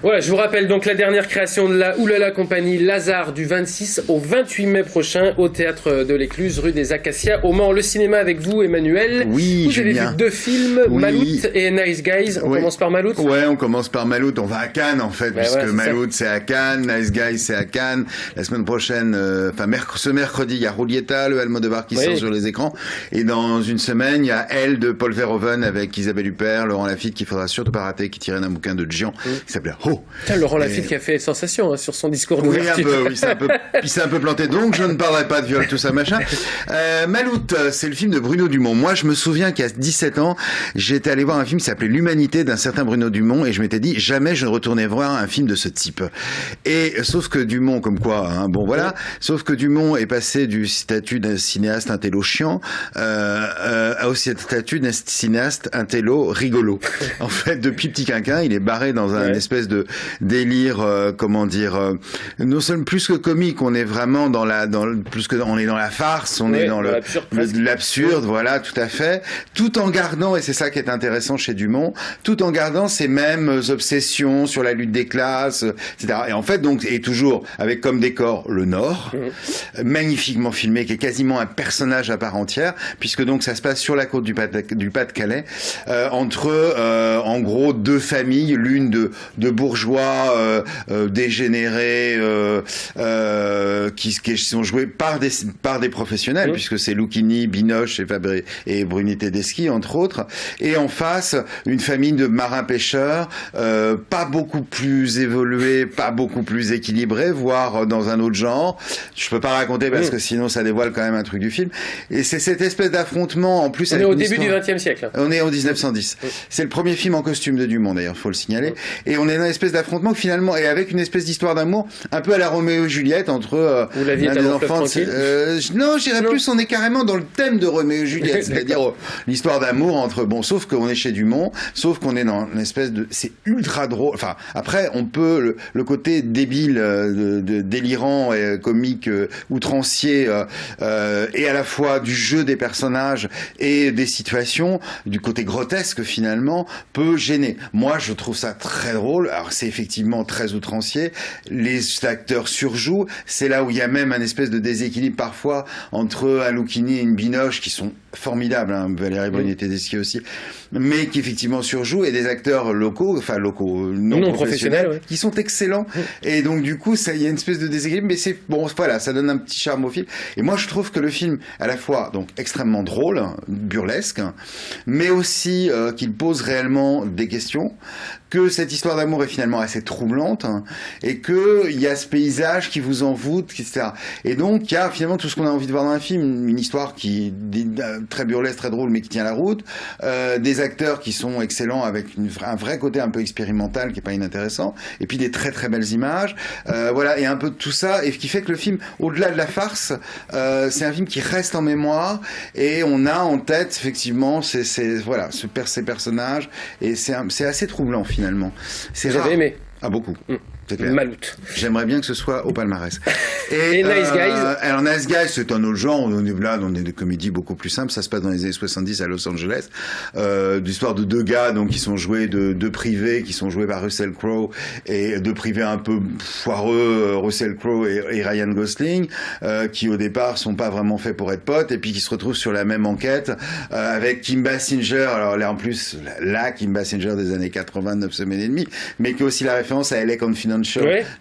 Voilà, je vous rappelle donc la dernière création de la Oulala Compagnie, Lazare, du 26 au 28 mai prochain au Théâtre de l'Écluse, rue des Acacias, au Mans. Le cinéma avec vous, Emmanuel. Oui, vous Julien. avez vu 2 films, Oui. Maloute et Nice Guys. On commence par Maloute. Ouais, on commence par Maloute. On va à Cannes, en fait, puisque voilà, Maloute, c'est à Cannes, Nice Guys, c'est à Cannes. La semaine prochaine, ce mercredi, il y a Roulietta, le Almodovar qui sort sur les écrans. Et dans une semaine, il y a Elle de Paul Verhoeven avec Isabelle Huppert, Laurent Lafitte, qu'il faudra surtout pas rater, qui tirait d'un bouquin de Gian, qui s'appelait Oh. Tiens, Laurent Lafitte qui a fait sensation sur son discours d'ouverture. Oui, il s'est un peu planté, donc je ne parlerai pas de viol, tout ça, machin. Maloute, c'est le film de Bruno Dumont. Moi, je me souviens qu'il y a 17 ans, j'étais allé voir un film qui s'appelait L'Humanité d'un certain Bruno Dumont, et je m'étais dit, jamais je ne retournais voir un film de ce type. Et, sauf que Dumont, comme quoi, hein, bon voilà, sauf que Dumont est passé du statut d'un cinéaste intello chiant, au statut d'un cinéaste intello rigolo. En fait, depuis Petit Quinquin, il est barré dans un espèce de délire, non seulement plus que comique, on est vraiment on est dans la farce, on est dans l'absurde, voilà, tout à fait, tout en gardant, et c'est ça qui est intéressant chez Dumont, tout en gardant ces mêmes obsessions sur la lutte des classes, etc. Et en fait, donc, et toujours avec comme décor le Nord, magnifiquement filmé, qui est quasiment un personnage à part entière, puisque donc ça se passe sur la côte du Pas-de-Calais, entre, en gros, 2 familles, l'une de bourgeois dégénérés qui sont joués par des professionnels, puisque c'est Lucchini, Binoche et Bruni Tedeschi, entre autres, et en face une famille de marins-pêcheurs pas beaucoup plus évoluée, pas beaucoup plus équilibrée, voire dans un autre genre. Je peux pas raconter parce que sinon ça dévoile quand même un truc du film. Et c'est cette espèce d'affrontement, en plus. On est au début du XXe siècle. On est en 1910. C'est le premier film en costume de Dumont, d'ailleurs, faut le signaler. Et on est dans une espèce d'affrontement finalement, et avec une espèce d'histoire d'amour un peu à la Roméo et Juliette entre où la vie est des enfants. Non, je dirais plus, on est carrément dans le thème de Roméo et Juliette, c'est-à-dire l'histoire d'amour entre sauf qu'on est chez Dumont, sauf qu'on est dans une espèce de, c'est ultra drôle. Enfin, après, on peut le côté débile, délirant, et comique, outrancier, et à la fois du jeu des personnages et des situations, du côté grotesque finalement, peut gêner. Moi, je trouve ça très drôle. Alors, c'est effectivement très outrancier. Les acteurs surjouent. C'est là où il y a même un espèce de déséquilibre parfois entre un Lucchini et une Binoche qui sont formidables, hein, Valérie Bruni Tedeschi aussi, mais qui effectivement surjouent, et des acteurs locaux, non professionnels, qui sont excellents. Et donc du coup, il y a une espèce de déséquilibre, mais c'est bon, voilà, ça donne un petit charme au film. Et moi, je trouve que le film, à la fois donc extrêmement drôle, burlesque, mais aussi qu'il pose réellement des questions, que cette histoire d'amour est finalement assez troublante, et que il y a ce paysage qui vous envoûte, etc. Et donc il y a finalement tout ce qu'on a envie de voir dans un film, une histoire qui très burlesque, très drôle, mais qui tient la route, des acteurs qui sont excellents avec un vrai côté un peu expérimental qui est pas inintéressant, et puis des très très belles images, voilà, et un peu de tout ça, et ce qui fait que le film, au-delà de la farce, c'est un film qui reste en mémoire, et on a en tête effectivement ces personnages, et c'est assez troublant finalement. J'avais aimé. Ah, beaucoup. Maloute. J'aimerais bien que ce soit au palmarès. Et Nice Guys. Alors Nice Guys, c'est un autre genre. On est là dans des comédies beaucoup plus simples. Ça se passe dans les années 70 à Los Angeles. D'histoire de 2 gars donc qui sont joués de privés, qui sont joués par Russell Crowe, et 2 privés un peu foireux, Russell Crowe et Ryan Gosling, qui au départ sont pas vraiment faits pour être potes, et puis qui se retrouvent sur la même enquête avec Kim Basinger. Alors là en plus la Kim Basinger des années 80, 9 semaines et demie, mais qui a aussi la référence à LA Confidential,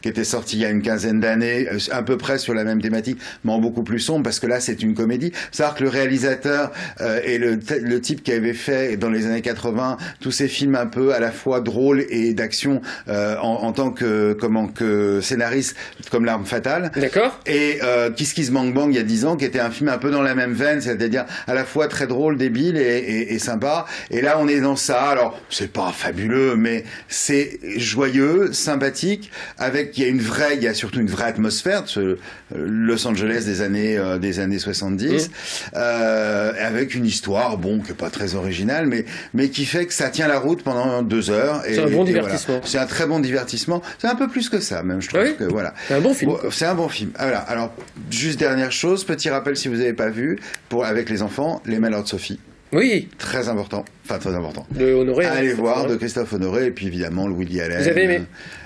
qui était sorti il y a une quinzaine d'années, à peu près sur la même thématique, mais en beaucoup plus sombre, parce que là c'est une comédie. C'est-à-dire que le réalisateur est le type qui avait fait dans les années 80 tous ces films un peu à la fois drôles et d'action en tant que scénariste, comme L'Arme Fatale. D'accord. Et Kiss Kiss Bang Bang il y a 10 ans, qui était un film un peu dans la même veine, c'est-à-dire à la fois très drôle, débile et sympa. Et là on est dans ça. Alors c'est pas fabuleux, mais c'est joyeux, sympathique, il y a surtout une vraie atmosphère de ce Los Angeles des années 70, avec une histoire, bon, qui est pas très originale, mais qui fait que ça tient la route pendant 2 heures. C'est un bon divertissement. Voilà. C'est un très bon divertissement. C'est un peu plus que ça, même, je trouve. Que, voilà. C'est un bon film. Bon, c'est un bon film. Voilà. Alors, juste dernière chose, petit rappel si vous n'avez pas vu, avec les enfants, Les Malheurs de Sophie. Oui. Très important. Enfin, très important. De Honoré. Allez voir, de Christophe Honoré, et puis évidemment, le Woody Allen. Vous avez aimé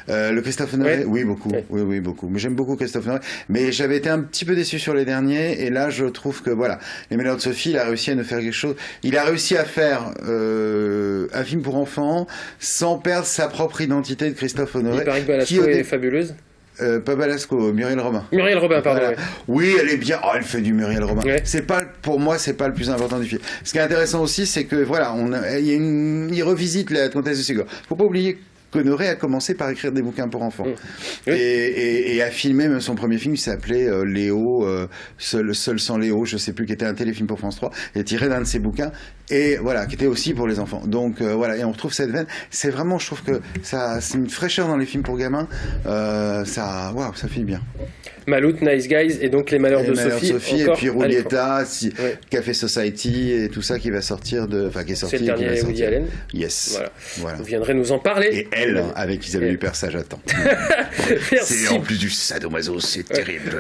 le Christophe Honoré? Ouais. Oui, beaucoup. Ouais. Oui, beaucoup. Mais j'aime beaucoup Christophe Honoré. Mais j'avais été un petit peu déçu sur les derniers, et là, je trouve que, voilà, Les Malheurs de Sophie, il a réussi à nous faire quelque chose. Il a réussi à faire un film pour enfants, sans perdre sa propre identité de Christophe Honoré. Il paraît que Balasco est fabuleuse. Pas Balasco, Muriel Robin. Muriel Robin, pardon. Voilà. Ouais. Oui, elle est bien. Oh, elle fait du Muriel Robin. Ouais. C'est pas, pour moi, c'est pas le plus important du film. Ce qui est intéressant aussi, c'est que voilà, il revisite la Comtesse de Ségolène. Faut pas oublier qu'Honoré a commencé par écrire des bouquins pour enfants. Oui. Et a filmé même son premier film qui s'appelait Léo, Seul sans Léo, je sais plus, qui était un téléfilm pour France 3, et tiré d'un de ses bouquins, et voilà, qui était aussi pour les enfants. Donc voilà, et on retrouve cette veine. C'est vraiment, je trouve que c'est une fraîcheur dans les films pour gamins. Ça fait bien. Maloute, Nice Guys, et donc Les Malheurs de Sophie. Et puis Roulietta, ouais. Café Society, et tout ça qui va sortir qui est sorti. C'est le dernier Woody Allen. Yes. Voilà. Vous viendrez nous en parler. Et elle, avec Isabelle Huppert, ça j'attends. Merci. C'est en plus du sadomaso, c'est terrible.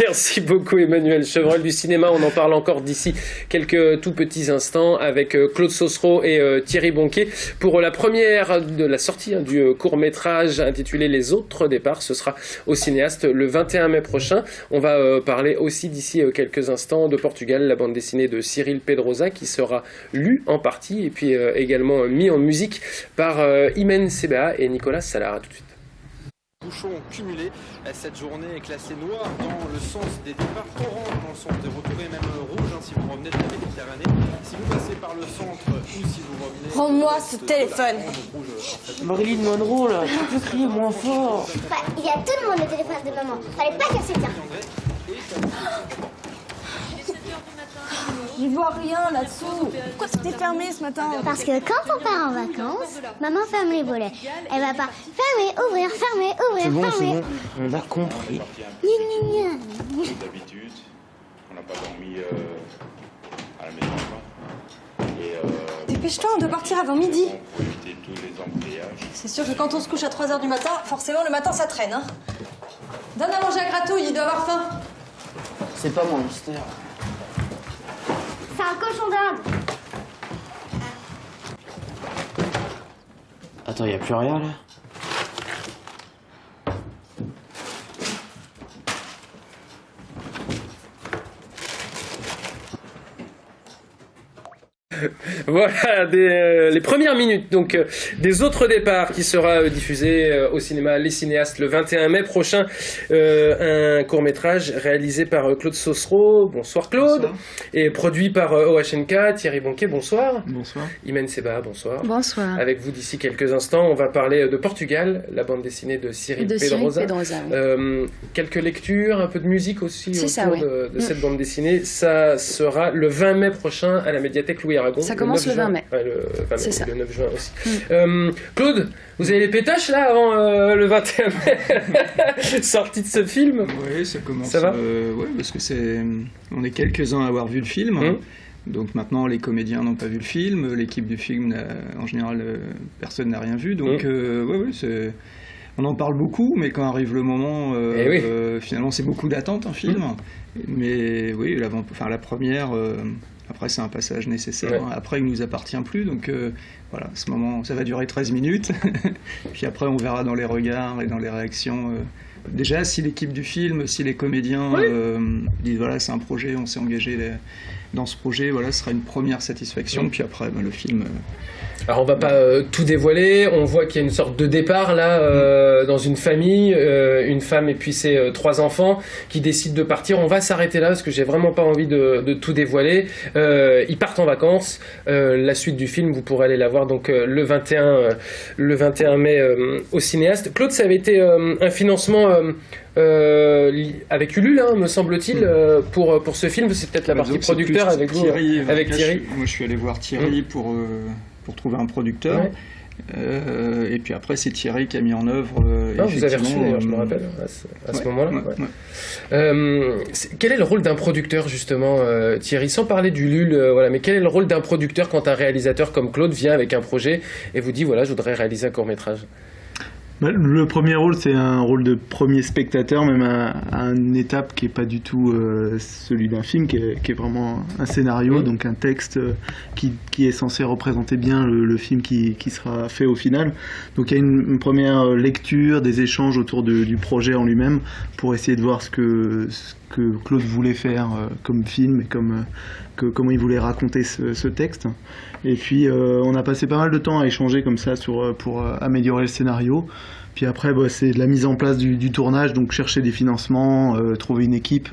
Merci beaucoup Emmanuel Chevreul du cinéma. On en parle encore d'ici quelques tout petits instants avec Claude Saucereau et Thierry Bonquet pour la première de la sortie du court-métrage intitulé Les Autres Départs. Ce sera au cinéaste le 21 mai prochain. On va parler aussi d'ici quelques instants de Portugal, la bande dessinée de Cyril Pedrosa qui sera lue en partie et puis également mis en musique par Imen Sebaa et Nicolas Salara. Tout de suite. Bouchons cumulés, cette journée est classée noire dans le sens des départs, orange dans le sens des retours et même rouge si vous revenez de la Méditerranée. Si vous passez par le centre ou si vous revenez... Rends-moi ce téléphone. Marilyn Monroe, là, tu peux crier moins fort. Il y a tout le monde au téléphone de maman. Fallait pas casser ça. J'y vois rien là-dessous. Pourquoi c'était fermé ce matin? Parce que quand on part en vacances, maman ferme les volets. Elle va pas fermer, ouvrir, fermer, ouvrir, fermer. C'est bon, on a compris. Gna, gna, gna. D'habitude, on n'a pas dormi à la maison. Dépêche-toi, on doit partir avant midi. Pour éviter tous les embrayages. C'est sûr que quand on se couche à 3h du matin, forcément le matin ça traîne. Hein. Donne à manger à Gratouille, il doit avoir faim. C'est pas mon hamster. C'est un cochon d'Inde. Attends, y a plus rien là? Voilà les premières minutes donc des Autres Départs qui sera diffusé au cinéma Les Cinéastes le 21 mai prochain, un court-métrage réalisé par Claude Saucereau. Bonsoir Claude. Bonsoir. Et produit par OHNK. Thierry Bonquet, bonsoir. Bonsoir. Imen Sebaa, bonsoir. Bonsoir. Avec vous d'ici quelques instants, on va parler de Portugal, la bande dessinée de Cyril Pedrosa. Oui. Quelques lectures, un peu de musique aussi autour de cette bande dessinée. Ça sera le 20 mai prochain à la médiathèque Louis Aragon. Ça commence le 20 mai. Ouais, le 20 mai, ça. Le 9 juin aussi. Claude, vous avez les pétaches là avant le 21 mai sortie de ce film? Oui, ça commence. Ça va ouais, parce que on est quelques-uns à avoir vu le film. Donc maintenant, les comédiens n'ont pas vu le film, l'équipe du film, en général, personne n'a rien vu. Donc on en parle beaucoup, mais quand arrive le moment, finalement, c'est beaucoup d'attente un film. Mais oui, la première. Après, c'est un passage nécessaire. Ouais. Après, il ne nous appartient plus. Donc, voilà, à ce moment, ça va durer 13 minutes. Puis après, on verra dans les regards et dans les réactions. Déjà, si l'équipe du film, si les comédiens disent voilà, c'est un projet, on s'est engagé dans ce projet, voilà, ce sera une première satisfaction. Puis après, le film. Alors on va pas tout dévoiler, on voit qu'il y a une sorte de départ là dans une famille, une femme et puis ses 3 enfants qui décident de partir. On va s'arrêter là parce que j'ai vraiment pas envie de tout dévoiler. Ils partent en vacances, la suite du film vous pourrez aller la voir donc le 21 mai au cinéaste. Claude, ça avait été un financement avec Ulule, me semble-t-il, pour ce film. C'est peut-être la partie producteur avec vous, avec Thierry. Moi je suis allé voir Thierry pour trouver un producteur. Et puis après, c'est Thierry qui a mis en œuvre. Vous avez reçu, d'ailleurs, je me rappelle, à ce moment-là. Quel est le rôle d'un producteur, justement, Thierry? Sans parler du LUL, mais quel est le rôle d'un producteur quand un réalisateur comme Claude vient avec un projet et vous dit voilà, je voudrais réaliser un court-métrage? Le premier rôle, c'est un rôle de premier spectateur, même à une étape qui n'est pas du tout celui d'un film, qui est vraiment un scénario, donc un texte qui est censé représenter bien le film qui sera fait au final. Donc il y a une première lecture, des échanges autour du projet en lui-même, pour essayer de voir ce que Claude voulait faire comme film et comment il voulait raconter ce texte. Et puis on a passé pas mal de temps à échanger comme ça pour améliorer le scénario. Puis après c'est de la mise en place du tournage, donc chercher des financements, trouver une équipe,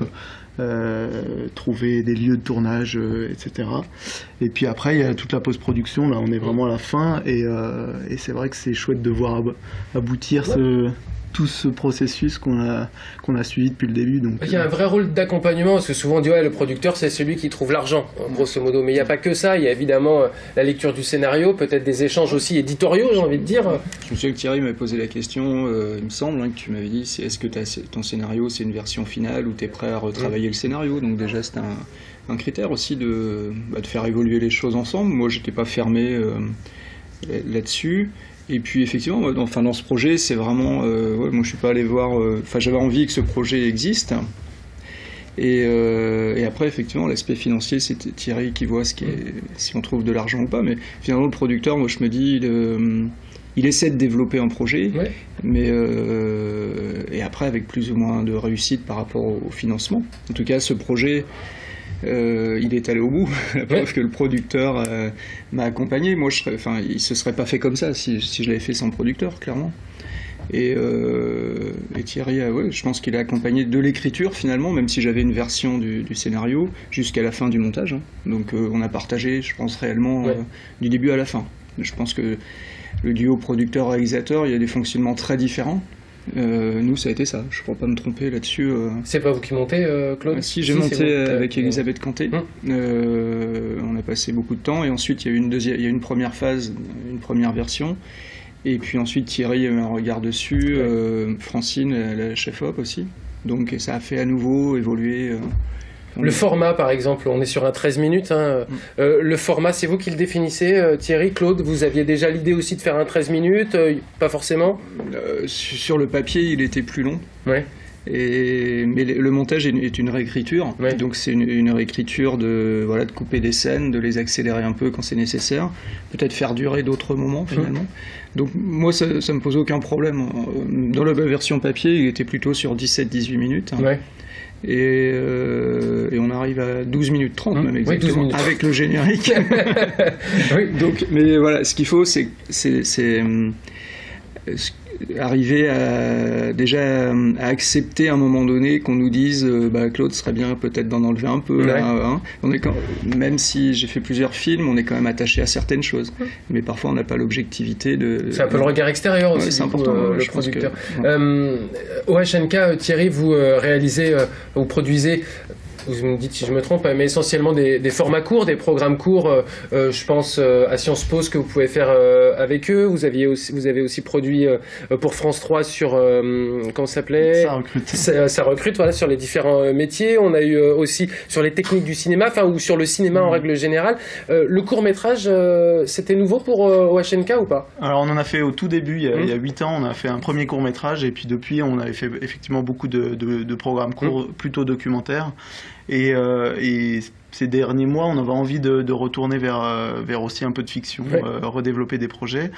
trouver des lieux de tournage, etc. Et puis après il y a toute la post-production, là on est vraiment à la fin, et c'est vrai que c'est chouette de voir aboutir tout ce processus qu'on a suivi depuis le début. Donc, il y a un vrai rôle d'accompagnement, parce que souvent on dit le producteur c'est celui qui trouve l'argent, grosso modo, mais il n'y a pas que ça, il y a évidemment la lecture du scénario, peut-être des échanges aussi éditoriaux, j'ai envie de dire. Je me souviens que Thierry m'avait posé la question, il me semble, que tu m'avais dit, est-ce que ton scénario c'est une version finale ou tu es prêt à retravailler le scénario, donc déjà c'est un critère aussi de faire évoluer les choses ensemble. Moi j'étais pas fermé là-dessus. Et puis effectivement, dans ce projet, c'est vraiment, moi je suis pas allé voir, j'avais envie que ce projet existe. Et après effectivement, l'aspect financier, c'est Thierry qui voit si on trouve de l'argent ou pas. Mais finalement, le producteur, moi je me dis, il essaie de développer un projet, mais et après avec plus ou moins de réussite par rapport au financement. En tout cas, ce projet. Il est allé au bout, la preuve que le producteur m'a accompagné. Moi, il se serait pas fait comme ça si je l'avais fait sans producteur, clairement. Et Thierry, je pense qu'il a accompagné de l'écriture finalement, même si j'avais une version du scénario jusqu'à la fin du montage. Donc, on a partagé, je pense réellement du début à la fin. Je pense que le duo producteur-réalisateur, il y a des fonctionnements très différents. Nous, ça a été ça. Je ne crois pas me tromper là-dessus. C'est pas vous qui montez, Claude? Si, j'ai monté avec Elisabeth Canté. On a passé beaucoup de temps et ensuite il y a eu une première phase, une première version. Et puis ensuite Thierry a eu un regard dessus, Francine, la chef-op aussi. Donc ça a fait à nouveau évoluer. Le format, par exemple, on est sur un 13 minutes. Le format, c'est vous qui le définissez, Thierry, Claude, vous aviez déjà l'idée aussi de faire un 13 minutes, pas forcément sur le papier, il était plus long. Ouais. Mais le montage est une réécriture. Ouais. Donc c'est une réécriture de couper des scènes, de les accélérer un peu quand c'est nécessaire, peut-être faire durer d'autres moments finalement. Donc moi, ça me pose aucun problème. Dans la version papier, il était plutôt sur 17-18 minutes. Ouais. Et on arrive à 12 minutes 30 même exactement, avec le générique. Donc, mais voilà, ce qu'il faut, c'est arriver à accepter à un moment donné qu'on nous dise Claude serait bien peut-être d'en enlever un peu là, même si j'ai fait plusieurs films, on est quand même attaché à certaines choses, mais parfois on n'a pas l'objectivité de... C'est un peu le regard extérieur aussi, c'est important, le producteur. OHNK, Thierry, vous réalisez, vous produisez, vous me dites si je me trompe, mais essentiellement des formats courts, des programmes courts. Je pense à Sciences Po, ce que vous pouvez faire avec eux. Vous avez aussi produit pour France 3 sur comment ça s'appelait ? Ça recrute, voilà, sur les différents métiers. On a eu aussi sur les techniques du cinéma, ou sur le cinéma en règle générale. Le court métrage, c'était nouveau pour OHNK ou pas ? Alors on en a fait au tout début, il y a 8 ans, on a fait un premier court métrage, et puis depuis on avait fait effectivement beaucoup de programmes courts, plutôt documentaires. Et ces derniers mois, on avait envie de retourner vers aussi un peu de fiction, redévelopper des projets.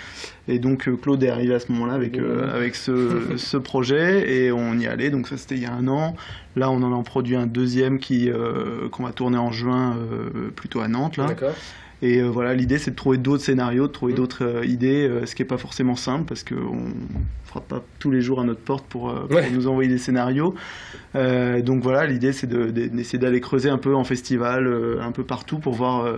Et donc Claude est arrivé à ce moment-là avec ce projet, et on y allait. Donc ça, c'était il y a 1 an. Là, on en a produit un deuxième qu'on va tourner en juin, plutôt à Nantes. Là. D'accord. Et voilà, l'idée, c'est de trouver d'autres scénarios, de trouver d'autres idées, ce qui n'est pas forcément simple, parce qu'on ne frappe pas tous les jours à notre porte pour nous envoyer des scénarios. Donc voilà, l'idée, c'est d'essayer d'aller creuser un peu en festival, un peu partout, pour voir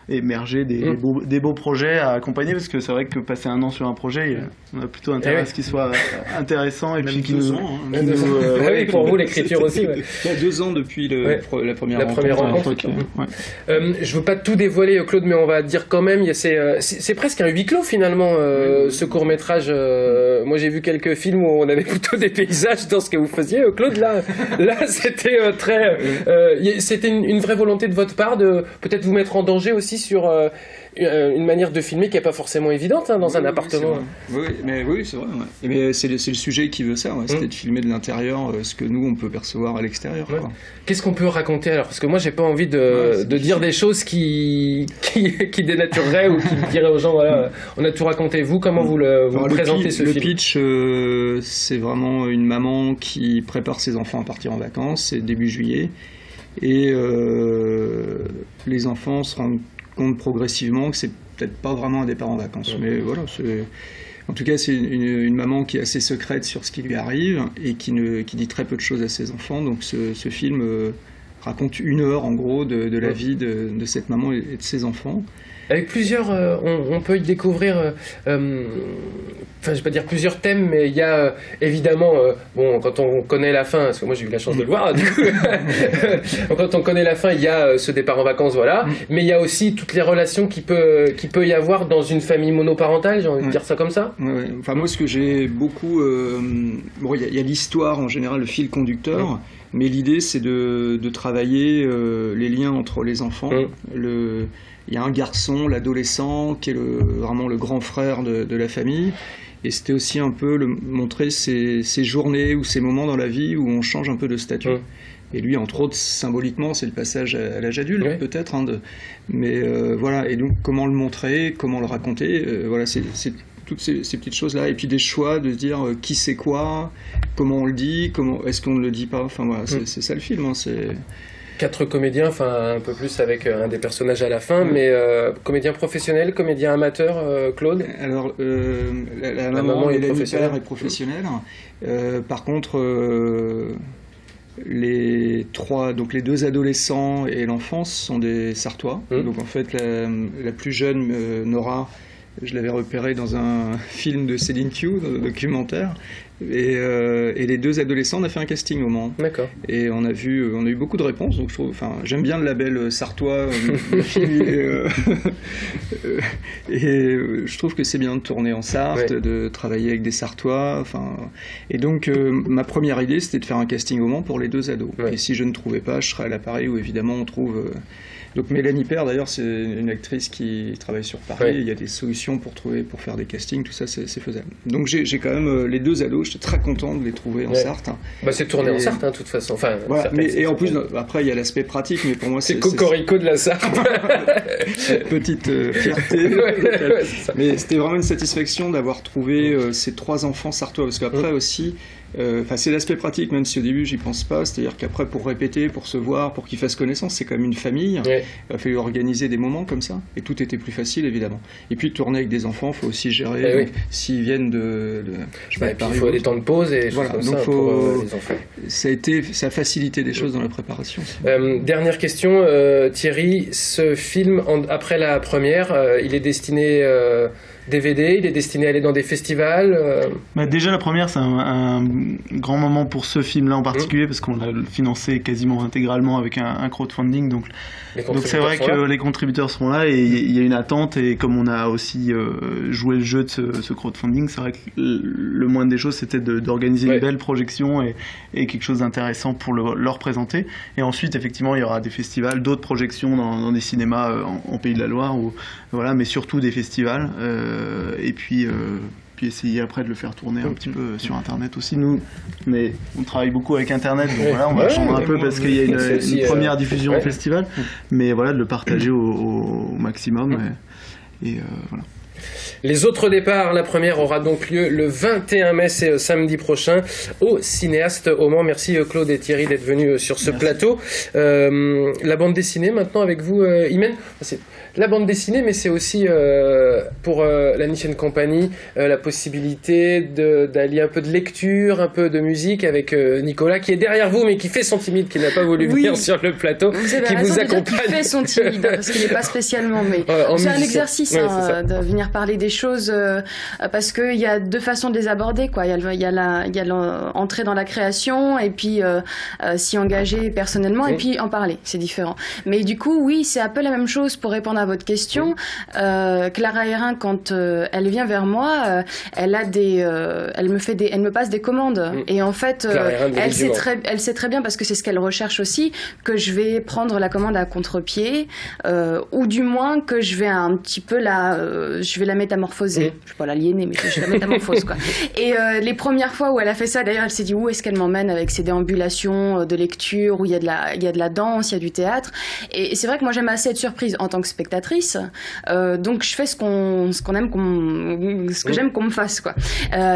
émerger des beaux projets à accompagner, parce que c'est vrai que passer 1 an sur un projet, on a plutôt intérêt à ce qu'il soit intéressant, et puis qui nous... Oui, pour vous, l'écriture aussi. Il y a 2 ans depuis la première rencontre. Je veux pas tout dévoiler, Claude, mais on va dire quand même, c'est presque un huis clos finalement, ce court-métrage. Moi, j'ai vu quelques films où on avait plutôt des paysages dans ce que vous faisiez. Claude, là c'était très... c'était une vraie volonté de votre part de peut-être vous mettre en danger aussi aussi sur une manière de filmer qui n'est pas forcément évidente dans un appartement. Oui, c'est vrai. Ouais. Mais c'est le sujet qui veut ça, c'était de filmer de l'intérieur ce que nous on peut percevoir à l'extérieur. Ouais. Qu'est-ce qu'on peut raconter alors? Parce que moi j'ai pas envie de dire des choses qui dénatureraient ou qui diraient aux gens voilà, on a tout raconté. Vous, comment vous présentez ce film? Le pitch, c'est vraiment une maman qui prépare ses enfants à partir en vacances, c'est début juillet, et les enfants se rendent compte progressivement que c'est peut-être pas vraiment un départ en vacances, mais voilà, en tout cas c'est une maman qui est assez secrète sur ce qui lui arrive et qui dit très peu de choses à ses enfants, donc ce film raconte 1 heure en gros de la vie de cette maman et de ses enfants. Avec plusieurs, on peut y découvrir, je vais pas dire plusieurs thèmes, mais il y a évidemment, quand on connaît la fin, parce que moi j'ai eu la chance de le voir, du coup, quand on connaît la fin, il y a ce départ en vacances, voilà, mais il y a aussi toutes les relations qui peut y avoir dans une famille monoparentale, j'ai envie de dire ça comme ça. Ouais. Enfin moi ce que j'ai beaucoup, il y a l'histoire en général, le fil conducteur. Mais l'idée, c'est de travailler les liens entre les enfants. Il y a un garçon, l'adolescent, qui est vraiment le grand frère de la famille. Et c'était aussi un peu montrer ces journées ou ces moments dans la vie où on change un peu de statut. Et lui, entre autres, symboliquement, c'est le passage à l'âge adulte, peut-être. Mais voilà, et donc comment le montrer, comment le raconter, voilà, c'est toutes ces petites choses-là, et puis des choix de se dire qui c'est quoi, comment on le dit, est-ce qu'on ne le dit pas, enfin voilà, c'est ça le film. C'est 4 comédiens, enfin un peu plus avec un des personnages à la fin, mais comédien professionnel, comédien amateur, Claude? Alors la maman et l'ami père est professionnelle. Par contre, les 2 adolescents et l'enfant sont des Sartois. Donc en fait la plus jeune, Nora, je l'avais repérée dans un film de Céline Q, dans un documentaire. Et les 2 adolescents, on a fait un casting au Mans. D'accord. Et on a eu beaucoup de réponses. Donc j'aime bien le label Sartois. Et je trouve que c'est bien de tourner en Sarthe, de travailler avec des Sartois. Et donc ma première idée, c'était de faire un casting au Mans pour les 2 ados. Et si je ne trouvais pas, je serais à l'appareil où évidemment on trouve. Donc Mélanie Père, d'ailleurs, c'est une actrice qui travaille sur Paris. Il y a des solutions pour faire des castings, tout ça, c'est faisable. Donc j'ai quand même les 2 ados, j'étais très content de les trouver en Sarthe. C'est tourné en Sarthe, de toute façon. Enfin, voilà, et en plus, après, il y a l'aspect pratique, mais pour moi, c'est cocorico de la Sarthe. Petite fierté. Mais c'était vraiment une satisfaction d'avoir trouvé ces 3 enfants sartois, parce qu'après aussi, c'est l'aspect pratique, même si au début j'y pense pas, c'est-à-dire qu'après pour répéter, pour se voir, pour qu'ils fassent connaissance, c'est quand même une famille. Il a fallu organiser des moments comme ça, et tout était plus facile évidemment. Et puis tourner avec des enfants, il faut aussi gérer s'ils viennent de et puis il faut des temps de pause et voilà, comme donc ça pour les enfants. Ça a facilité des choses dans la préparation. Dernière question, Thierry, ce film après la première, il est destiné DVD, il est destiné à aller dans des festivals. Déjà la première, c'est un grand moment pour ce film-là en particulier, parce qu'on l'a financé quasiment intégralement avec un crowdfunding, donc c'est vrai que les contributeurs seront là, et il y a une attente, et comme on a aussi joué le jeu de ce crowdfunding, c'est vrai que le moindre des choses, c'était d'organiser une belle projection et quelque chose d'intéressant pour leur présenter. Et ensuite, effectivement, il y aura des festivals, d'autres projections dans des cinémas en Pays de la Loire, mais surtout des festivals. Et puis essayer après de le faire tourner un petit peu sur Internet aussi. Nous, mais on travaille beaucoup avec Internet, donc voilà, on va changer un peu parce qu'il y a une première diffusion au festival, mais voilà, de le partager au maximum. Et voilà. Les autres départs, la première aura donc lieu le 21 mai, c'est samedi prochain, au Cinéaste au Mans. Merci Claude et Thierry d'être venus sur ce plateau. La bande dessinée maintenant avec vous, Imen. C'est la bande dessinée, mais c'est aussi pour la Nichienne Company la possibilité d'allier un peu de lecture, un peu de musique avec Nicolas qui est derrière vous, mais qui fait son timide, qui n'a pas voulu venir sur le plateau, qui vous accompagne. Qui fait son timide, parce qu'il n'est pas spécialement, mais c'est un exercice de venir parler des choses, parce qu'il y a 2 façons de les aborder, quoi. Il y a l'entrée dans la création, et puis s'y engager personnellement, et puis en parler, c'est différent. Mais du coup, oui, c'est un peu la même chose pour répondre à votre question, Clara Hérin, quand elle vient vers moi, elle me passe des commandes. Et en fait, elle sait très bien, parce que c'est ce qu'elle recherche aussi, que je vais prendre la commande à contre-pied, ou du moins que je vais un petit peu je vais la métamorphoser. Je vais pas l'aliéner, mais je la métamorphose, quoi. Et les premières fois où elle a fait ça, d'ailleurs, elle s'est dit où est-ce qu'elle m'emmène avec ses déambulations de lecture, où il y a de la danse, il y a du théâtre. Et c'est vrai que moi j'aime assez être surprise en tant que spectatrice, donc je fais ce que j'aime qu'on me fasse, quoi.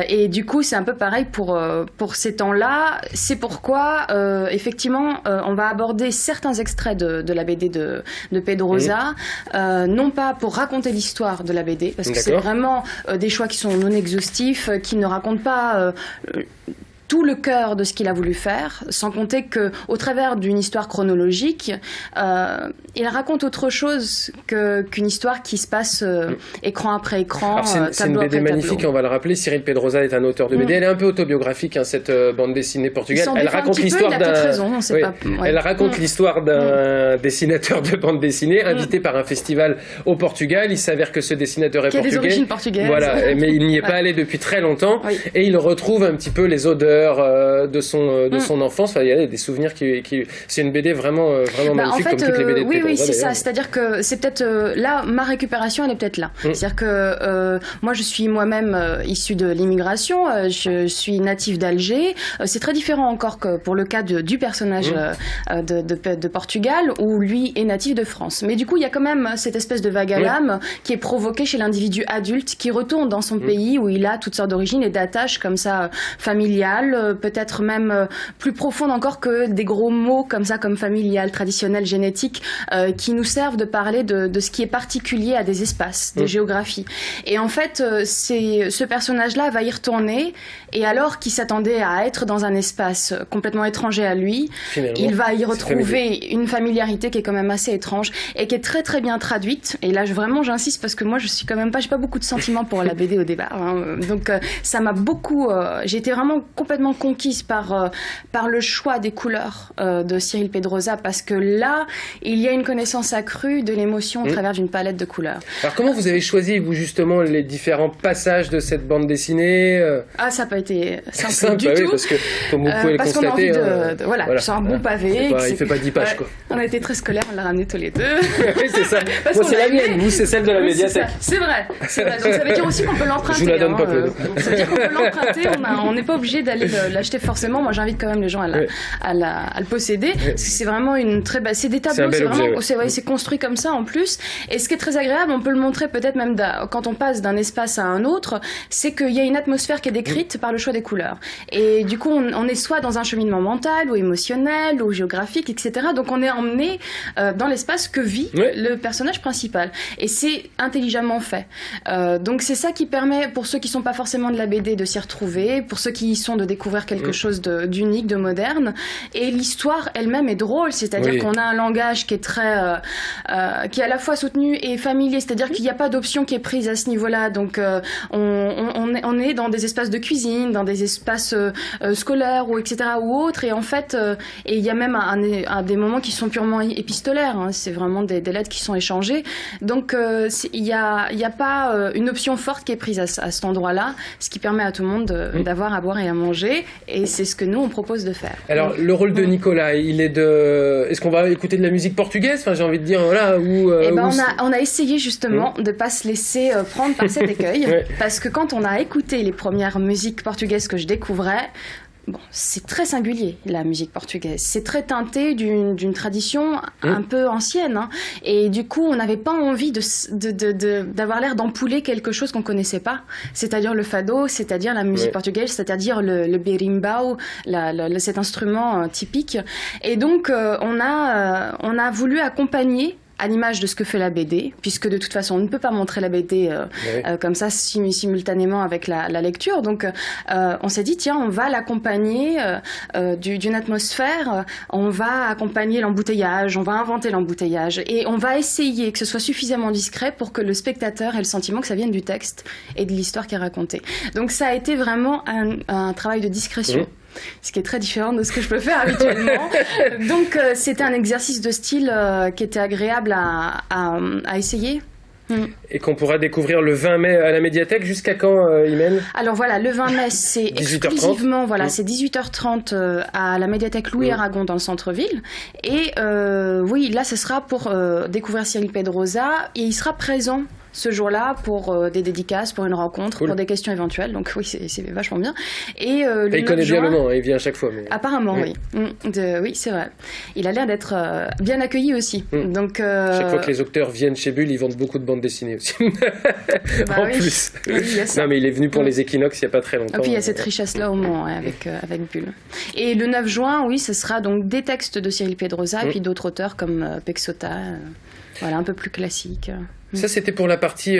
Et du coup c'est un peu pareil pour ces temps-là. C'est pourquoi effectivement on va aborder certains extraits de la BD de Pedrosa, non pas pour raconter l'histoire de la BD, parce que c'est vraiment des choix qui sont non exhaustifs, qui ne racontent pas tout le cœur de ce qu'il a voulu faire, sans compter qu'au travers d'une histoire chronologique, il raconte autre chose qu'une histoire qui se passe écran après écran, c'est une BD magnifique, on va le rappeler. Cyril Pedrosa est un auteur de BD. Elle est un peu autobiographique, cette bande dessinée portugaise. Elle raconte l'histoire Elle raconte l'histoire d'un dessinateur de bande dessinée invité par un festival au Portugal. Il s'avère que ce dessinateur est portugais. Qui a des origines portugaises. Voilà, mais il n'y est pas allé depuis très longtemps. Et il retrouve un petit peu les odeurs de son enfance. Enfin, il y a des souvenirs c'est une BD vraiment magnifique, en fait, comme toutes les BD de Pedrosa. Oui, c'est ça. C'est-à-dire que c'est peut-être là, ma récupération, elle est peut-être là. C'est-à-dire que moi, je suis moi-même issue de l'immigration. Je suis native d'Alger. C'est très différent encore que pour le cas du personnage de Portugal, où lui est natif de France. Mais du coup, il y a quand même cette espèce de vague à l'âme qui est provoquée chez l'individu adulte qui retourne dans son pays où il a toutes sortes d'origines et d'attaches comme ça familiales, peut-être même plus profondes encore que des gros mots comme ça, comme familial, traditionnel, génétique, qui nous servent de parler de ce qui est particulier à des espaces, des géographies. Et en fait, ce personnage-là va y retourner, et alors qu'il s'attendait à être dans un espace complètement étranger à lui, il va y retrouver une familiarité qui est quand même assez étrange et qui est très très bien traduite. Et là, vraiment, j'insiste parce que moi, je suis quand même j'ai pas beaucoup de sentiments pour la BD au départ. Donc, ça m'a beaucoup. J'ai été vraiment complètement conquise par le choix des couleurs de Cyril Pedrosa, parce que là, il y a une connaissance accrue de l'émotion au travers d'une palette de couleurs. Alors, comment vous avez choisi, vous, justement, les différents passages de cette bande dessinée ça n'a pas été simple du tout. Parce que, comme vous pouvez le constater... Voilà, c'est un bon pavé. Il fait pas 10 pages, quoi. On a été très scolaires, on l'a ramené tous les deux. Oui, c'est ça. Moi, c'est la mienne, vous, c'est celle de la médiathèque. C'est vrai. Donc, ça veut dire aussi qu'on peut l'emprunter. Je vous la donne pas, Claude. Ça veut dire qu'on peut l'emprunter, on n'est pas obligé d'aller l'acheter forcément. Moi, j'invite quand même les gens à le posséder. Parce que c'est vraiment une très belle... C'est des tableaux, c'est construit comme ça en plus. Et ce qui est très agréable, on peut le montrer peut-être même quand on passe d'un espace à un autre, c'est qu'il y a une atmosphère qui est décrite par le choix des couleurs. Et du coup, on est soit dans un cheminement mental ou émotionnel ou géographique, etc. Donc on est emmené dans l'espace que vit le personnage principal. Et c'est intelligemment fait. Donc c'est ça qui permet, pour ceux qui ne sont pas forcément de la BD, de s'y retrouver, pour ceux qui y sont, de découvrir quelque chose d'unique, de moderne. Et l'histoire elle-même est drôle, c'est-à-dire qu'on a un langage qui est très... qui est à la fois soutenu et familier, c'est-à-dire qu'il n'y a pas d'option qui est prise à ce niveau-là. Donc on est dans des espaces de cuisine, dans des espaces scolaires ou etc. ou autres, et en fait il y a même des moments qui sont purement épistolaires, c'est vraiment des lettres qui sont échangées, donc il n'y a pas une option forte qui est prise à cet endroit-là, ce qui permet à tout le monde d'avoir à boire et à manger, et c'est ce que nous on propose de faire. Alors le rôle de Nicolas, est-ce qu'on va écouter de la musique portugaise, j'ai envie de dire, voilà, on a essayé justement de pas se laisser prendre par cet écueil, parce que quand on a écouté les premières musiques portugaises que je découvrais, c'est très singulier, la musique portugaise. C'est très teinté d'une tradition un peu ancienne. Et du coup, on n'avait pas envie d'avoir l'air d'empouler quelque chose qu'on ne connaissait pas. C'est-à-dire le fado, c'est-à-dire la musique portugaise, c'est-à-dire le berimbau, cet instrument typique. Et donc, on a voulu accompagner, à l'image de ce que fait la BD, puisque de toute façon on ne peut pas montrer la BD comme ça simultanément avec la lecture, donc on s'est dit tiens, on va l'accompagner d'une atmosphère, on va accompagner l'embouteillage, on va inventer l'embouteillage, et on va essayer que ce soit suffisamment discret pour que le spectateur ait le sentiment que ça vienne du texte et de l'histoire qui est racontée. Donc ça a été vraiment un travail de discrétion. ce qui est très différent de ce que je peux faire habituellement. Donc c'était un exercice de style qui était agréable à essayer. Et qu'on pourra découvrir le 20 mai à la médiathèque. Jusqu'à quand, Imen ? Alors voilà, le 20 mai, c'est 18h30. exclusivement, c'est 18h30 à la médiathèque Louis Aragon dans le centre-ville. Et oui, là, ce sera pour découvrir Cyril Pedrosa. Et il sera présent ce jour-là pour des dédicaces, pour une rencontre, pour des questions éventuelles. Donc oui, c'est vachement bien. Et il connaît bien le nom, il vient à chaque fois. Mais... Apparemment, oui. Oui, c'est vrai. Il a l'air d'être bien accueilli aussi. Donc, chaque fois que les auteurs viennent chez Bulle, ils vendent beaucoup de bandes dessinées aussi. En plus. Oui, il y a ça. Non, mais il est venu pour les équinoxes il n'y a pas très longtemps. Et puis il y a cette richesse-là au Mans avec Bulle. Et le 9 juin, oui, ce sera donc des textes de Cyril Pedrosa et puis d'autres auteurs comme Peixota. Voilà, un peu plus classique. Ça, c'était pour la partie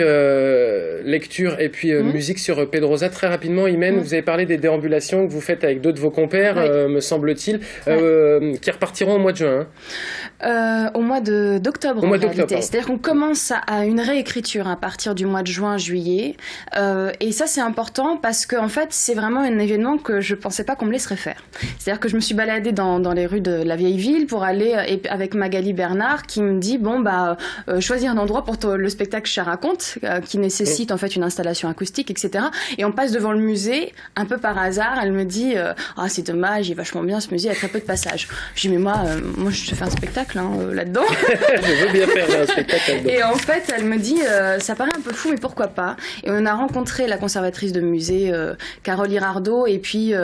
lecture et puis musique sur Pedrosa. Très rapidement, Imen, vous avez parlé des déambulations que vous faites avec d'autres de vos compères, me semble-t-il, qui repartiront au mois de juin. Au mois d'octobre, en réalité. C'est-à-dire qu'on commence à une réécriture à partir du mois de juin, juillet. Et ça, c'est important parce que, en fait, c'est vraiment un événement que je pensais pas qu'on me laisserait faire. C'est-à-dire que je me suis baladée dans les rues de la vieille ville pour aller avec Magali Bernard qui me dit, choisis un endroit pour le spectacle Je raconte, qui nécessite en fait une installation acoustique, etc. Et on passe devant le musée, un peu par hasard, elle me dit c'est dommage, il est vachement bien ce musée, il y a très peu de passages. Je dis mais moi je te fais un spectacle là-dedans. Je veux bien faire un spectacle là-dedans. Et en fait elle me dit ça paraît un peu fou mais pourquoi pas. Et on a rencontré la conservatrice de musée Carole Hirardo et puis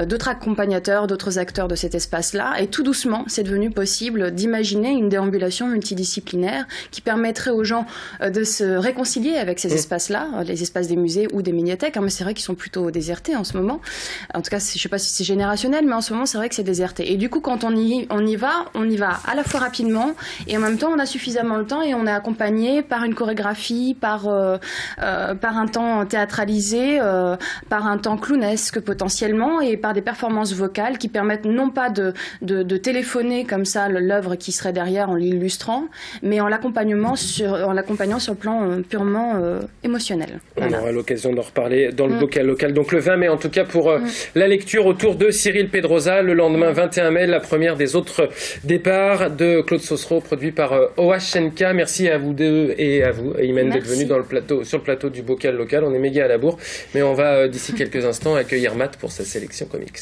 d'autres accompagnateurs, d'autres acteurs de cet espace-là, et tout doucement c'est devenu possible d'imaginer une déambulation multidisciplinaire qui permettrait aux gens de se réconcilier avec ces espaces-là, les espaces des musées ou des médiathèques, mais c'est vrai qu'ils sont plutôt désertés en ce moment. En tout cas, je ne sais pas si c'est générationnel, mais en ce moment, c'est vrai que c'est déserté. Et du coup, quand on y va à la fois rapidement, et en même temps, on a suffisamment le temps et on est accompagné par une chorégraphie, par un temps théâtralisé, par un temps clownesque potentiellement, et par des performances vocales qui permettent non pas de téléphoner comme ça l'œuvre qui serait derrière en l'illustrant, mais en l'accompagnant sur le plan purement émotionnel. On aura l'occasion d'en reparler dans le bocal local. Donc le 20 mai, en tout cas, pour la lecture autour de Cyril Pedrosa. Le lendemain, 21 mai, la première des autres départs de Claude Sossereau, produit par OHNK. Merci à vous deux et à vous, Imen, d'être venu sur le plateau du bocal local. On est méga à la bourre, mais on va d'ici quelques instants accueillir Matt pour sa sélection comics.